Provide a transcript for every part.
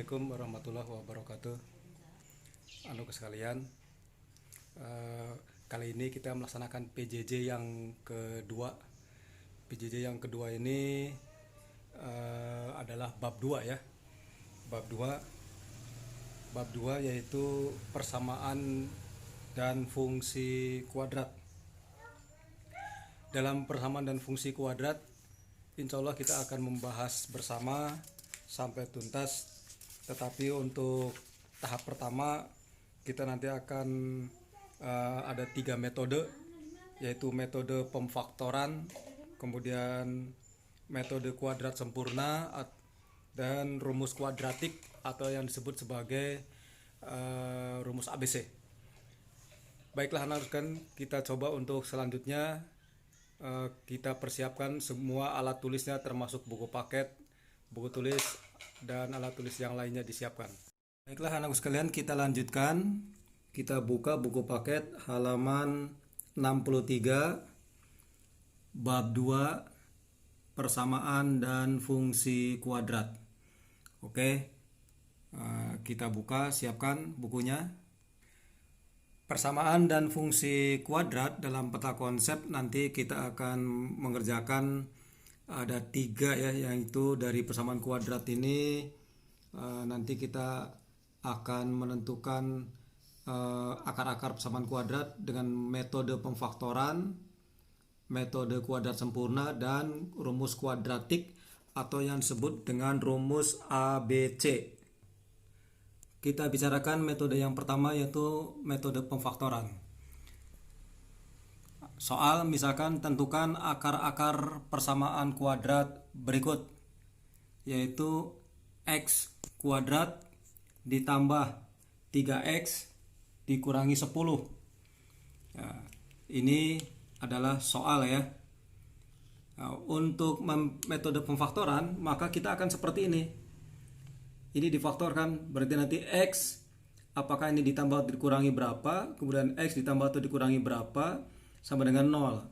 Assalamualaikum warahmatullahi wabarakatuh. Sekalian, eh, kali ini kita melaksanakan PJJ yang kedua. PJJ yang kedua ini adalah bab 2 ya. Bab 2. Bab 2 yaitu persamaan dan fungsi kuadrat. Dalam persamaan dan fungsi kuadrat, insya Allah kita akan membahas bersama sampai tuntas. Tetapi untuk tahap pertama kita nanti akan ada 3 metode, yaitu metode pemfaktoran, kemudian metode kuadrat sempurna, dan rumus kuadratik atau yang disebut sebagai rumus ABC. Baiklah anak-anak, kita coba untuk selanjutnya kita persiapkan semua alat tulisnya, termasuk buku paket, buku tulis, dan alat tulis yang lainnya disiapkan. Baiklah anak sekalian, kita lanjutkan. Kita buka buku paket halaman 63, bab 2, persamaan dan fungsi kuadrat. Oke, kita buka, siapkan bukunya. Persamaan dan fungsi kuadrat dalam peta konsep nanti kita akan mengerjakan ada 3 ya, yaitu dari persamaan kuadrat ini nanti kita akan menentukan akar-akar persamaan kuadrat dengan metode pemfaktoran, metode kuadrat sempurna, dan rumus kuadratik atau yang disebut dengan rumus ABC. Kita bicarakan metode yang pertama, yaitu metode pemfaktoran. Soal misalkan tentukan akar-akar persamaan kuadrat berikut, yaitu x kuadrat ditambah 3x dikurangi 10. Ya, ini adalah soal ya. Nah, untuk metode pemfaktoran maka kita akan seperti ini. Ini difaktorkan, berarti nanti x, apakah ini ditambah atau dikurangi berapa, kemudian x ditambah atau dikurangi berapa, sama dengan 0.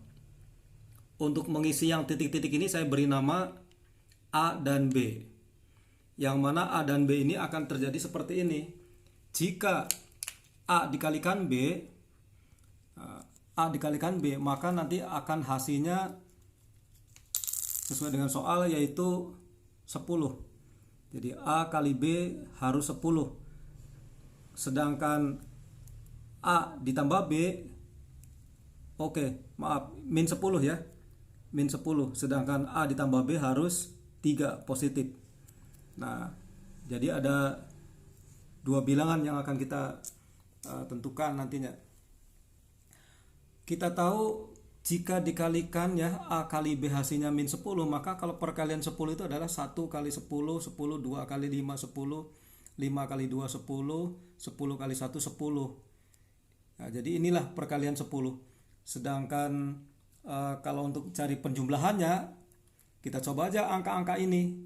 Untuk mengisi yang titik-titik ini saya beri nama A dan B. Yang mana A dan B ini akan terjadi seperti ini. Jika A dikalikan B, maka nanti akan hasilnya sesuai dengan soal, yaitu 10. Jadi A kali B harus 10. Sedangkan A ditambah B, min 10 ya. Min 10. Sedangkan A ditambah B harus 3 positif. Nah, jadi ada 2 bilangan yang akan kita tentukan nantinya. Kita tahu jika dikalikan ya A kali B hasilnya min 10, maka kalau perkalian 10 itu adalah 1 kali 10, 10, 2 kali 5, 10, 5 kali 2, 10, 10 kali 1, 10. Nah, jadi inilah perkalian 10. Sedangkan kalau untuk cari penjumlahannya, kita coba aja angka-angka ini.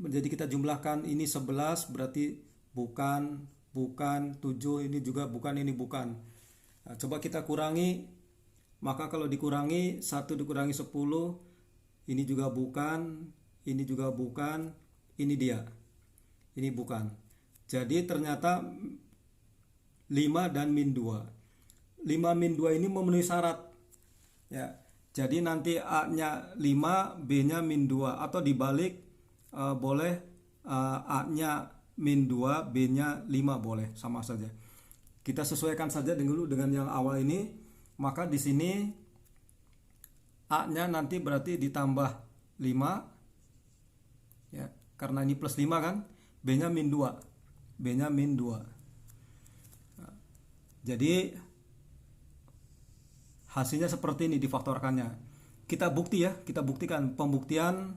Jadi kita jumlahkan, ini 11 berarti bukan, 7 ini juga bukan, ini bukan. Nah, coba kita kurangi. Maka kalau dikurangi 1 dikurangi 10, ini juga bukan, ini juga bukan, ini dia. Ini bukan. Jadi ternyata 5 dan min 2. 5 min 2 ini memenuhi syarat. Ya. Jadi nanti A-nya 5, B-nya min 2, atau dibalik boleh, A-nya min 2, B-nya 5 boleh, sama saja. Kita sesuaikan saja dulu dengan yang awal ini. Maka di sini A-nya nanti berarti ditambah 5 ya, karena ini plus 5 kan. B-nya min 2. B-nya min 2. Nah, jadi hasilnya seperti ini difaktorkannya. Kita bukti ya, kita buktikan pembuktian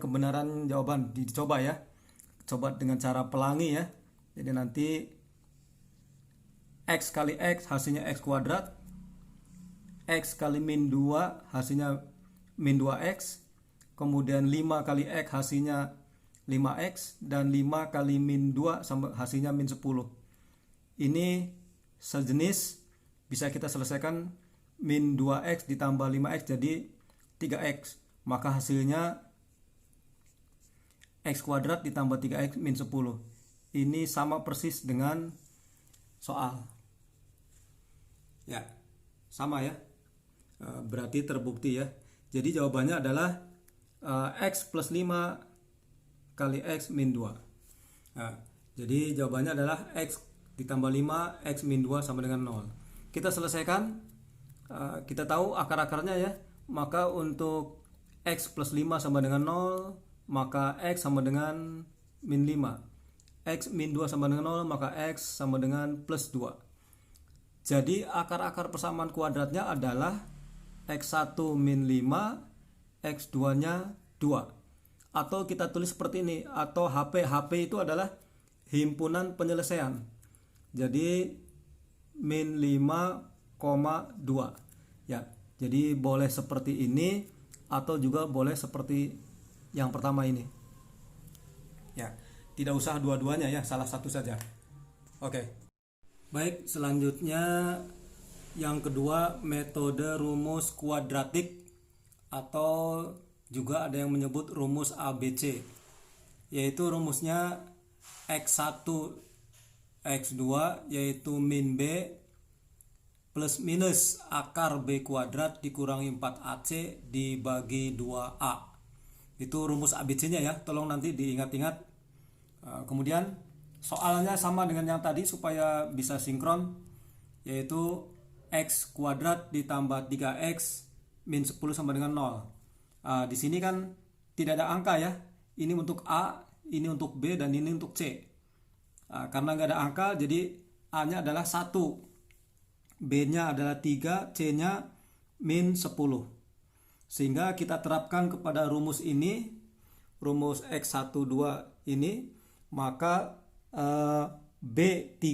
kebenaran jawaban. Dicoba ya. Coba dengan cara pelangi ya. Jadi nanti x kali x hasilnya x kuadrat, x kali min 2 hasilnya min 2x, kemudian 5 kali x hasilnya 5x, dan 5 kali min 2 hasilnya min 10. Ini sejenis, bisa kita selesaikan. Min 2x ditambah 5x jadi 3x, maka hasilnya X kuadrat ditambah 3X min 10. Ini sama persis dengan soal. Ya, sama ya. Berarti terbukti ya. Jadi jawabannya adalah X plus 5 kali X min 2. Nah, jadi jawabannya adalah X ditambah 5 X min 2 sama dengan 0. Kita selesaikan. Kita tahu akar-akarnya ya. Maka untuk X plus 5 sama dengan 0, maka X sama dengan min 5. X min 2 sama dengan 0, maka X sama dengan plus 2. Jadi akar-akar persamaan kuadratnya adalah X1 min 5, X2 nya 2. Atau kita tulis seperti ini, atau HP. HP itu adalah himpunan penyelesaian. Jadi min 5,2. Ya, jadi boleh seperti ini atau juga boleh seperti yang pertama ini. Ya, tidak usah dua-duanya ya, salah satu saja. Oke. Baik, selanjutnya yang kedua, metode rumus kuadratik atau juga ada yang menyebut rumus ABC, yaitu rumusnya X1 X2 yaitu min B plus minus akar B kuadrat dikurangi 4AC dibagi 2A. Itu rumus ABC-nya ya, tolong nanti diingat-ingat. Kemudian soalnya sama dengan yang tadi supaya bisa sinkron, yaitu X kuadrat ditambah 3X min 10 sama dengan 0. Di sini kan tidak ada angka ya. Ini untuk A, ini untuk B, dan ini untuk C. Karena nggak ada angka, jadi A-nya adalah 1, B-nya adalah 3, C-nya min 10. Sehingga kita terapkan kepada rumus ini, rumus X12 ini, maka B3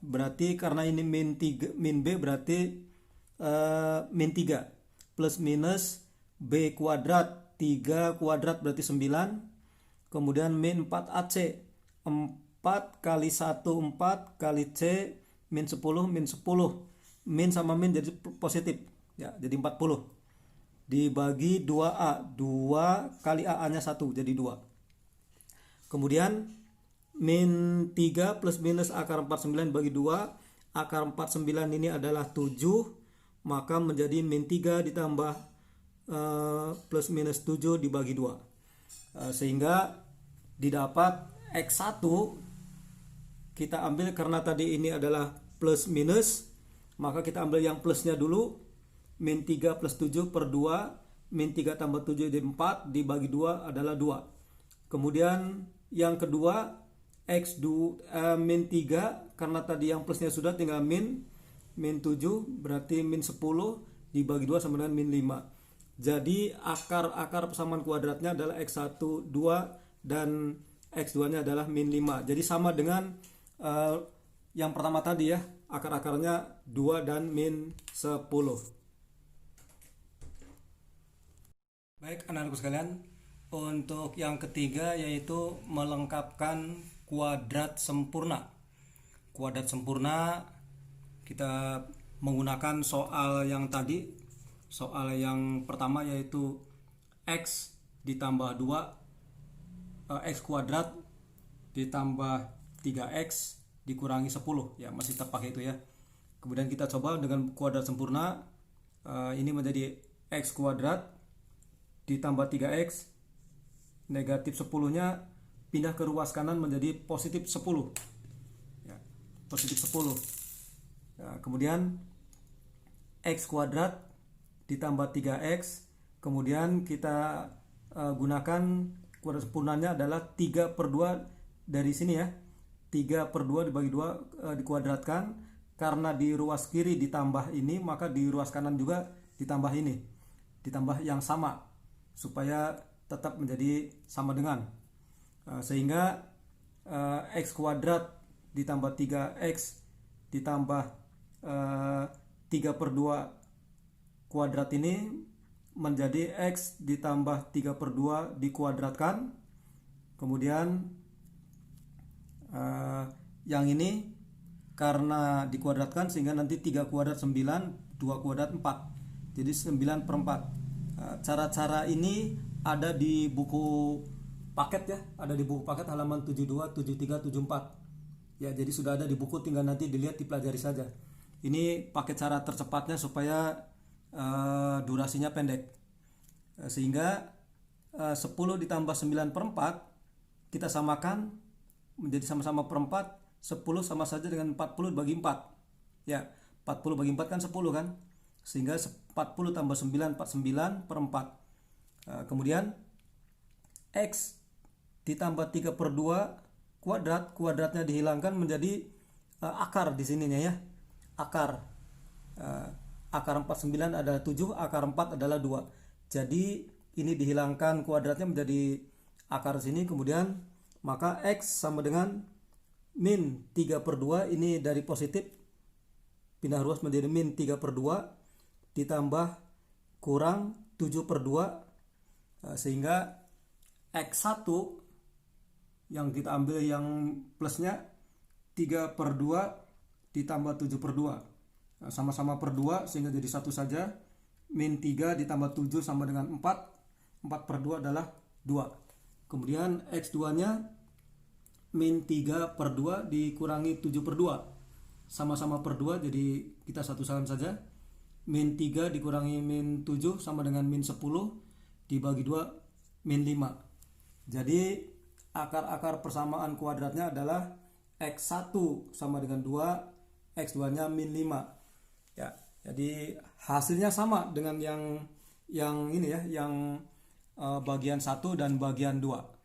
berarti karena ini min B berarti min 3 plus minus B kuadrat 3 kuadrat berarti 9, kemudian min 4AC 4 kali 1 4 kali C min 10 min 10, min sama min jadi positif ya, jadi 40 dibagi 2A, 2 kali AA nya 1 jadi 2. Kemudian min 3 plus minus akar 49 bagi 2, akar 49 ini adalah 7, maka menjadi min 3 ditambah plus minus 7 dibagi 2. Sehingga didapat X1 kita ambil karena tadi ini adalah plus minus, maka kita ambil yang plusnya dulu, min 3 plus 7 per 2, min 3 tambah 7 jadi 4, dibagi 2 adalah 2. Kemudian yang kedua X2 min 3, karena tadi yang plusnya sudah tinggal min 7 berarti min 10 dibagi 2 sama dengan min 5. Jadi akar persamaan kuadratnya adalah X1 2 dan X2 nya adalah min 5. Jadi sama dengan yang pertama tadi ya, akar-akarnya 2 dan min 10. Baik anak-anakku sekalian, untuk yang ketiga yaitu melengkapkan kuadrat sempurna. Kuadrat sempurna kita menggunakan soal yang tadi, soal yang pertama yaitu X ditambah 2 X kuadrat ditambah 3X dikurangi 10 ya, masih terpakai itu ya. Kemudian kita coba dengan kuadrat sempurna, ini menjadi X kuadrat ditambah 3X, negatif 10 nya pindah ke ruas kanan menjadi positif 10 ya, positif 10 ya. Kemudian X kuadrat ditambah 3X, kemudian kita gunakan kuadrat sempurnanya adalah 3 per 2 dari sini ya, 3 per 2 dibagi 2 dikuadratkan, karena di ruas kiri ditambah ini maka di ruas kanan juga ditambah ini, ditambah yang sama supaya tetap menjadi sama dengan, sehingga X kuadrat ditambah 3X ditambah 3 per 2 kuadrat ini menjadi X ditambah 3 per 2 dikuadratkan. Kemudian yang ini karena dikuadratkan sehingga nanti 3 kuadrat 9, 2 kuadrat 4, jadi 9 per 4. Cara-cara ini ada di buku paket ya, ada di buku paket halaman 72, 73, 74. Ya, jadi sudah ada di buku, tinggal nanti dilihat, dipelajari saja. Ini paket cara tercepatnya supaya durasinya pendek. Sehingga 10 ditambah 9 per 4 kita samakan menjadi sama-sama per 4. 10 sama saja dengan 40 bagi 4. Ya, 40 bagi 4 kan 10 kan. Sehingga 40 tambah 9, 49 per 4. Kemudian X ditambah 3 per 2 kuadrat, kuadratnya dihilangkan menjadi akar di sininya ya. Akar 49 adalah 7, akar 4 adalah 2. Jadi ini dihilangkan kuadratnya menjadi akar sini, kemudian maka X sama dengan min 3 per 2, ini dari positif pindah ruas menjadi min 3 per 2 ditambah kurang 7 per 2, sehingga X1 yang kita ambil yang plusnya 3 per 2 ditambah 7 per 2, sama-sama per 2 sehingga jadi satu saja. Min 3 ditambah 7 sama dengan 4, 4 per 2 adalah 2. Kemudian X2 nya min 3 per 2 dikurangi 7 per 2, sama-sama per 2, jadi kita satu-satuan saja. Min 3 dikurangi min 7 sama dengan min 10, dibagi 2 min 5. Jadi akar-akar persamaan kuadratnya adalah X1 sama dengan 2, X2 nya min 5 ya. Jadi hasilnya sama dengan yang ini ya, yang bagian 1 dan bagian 2.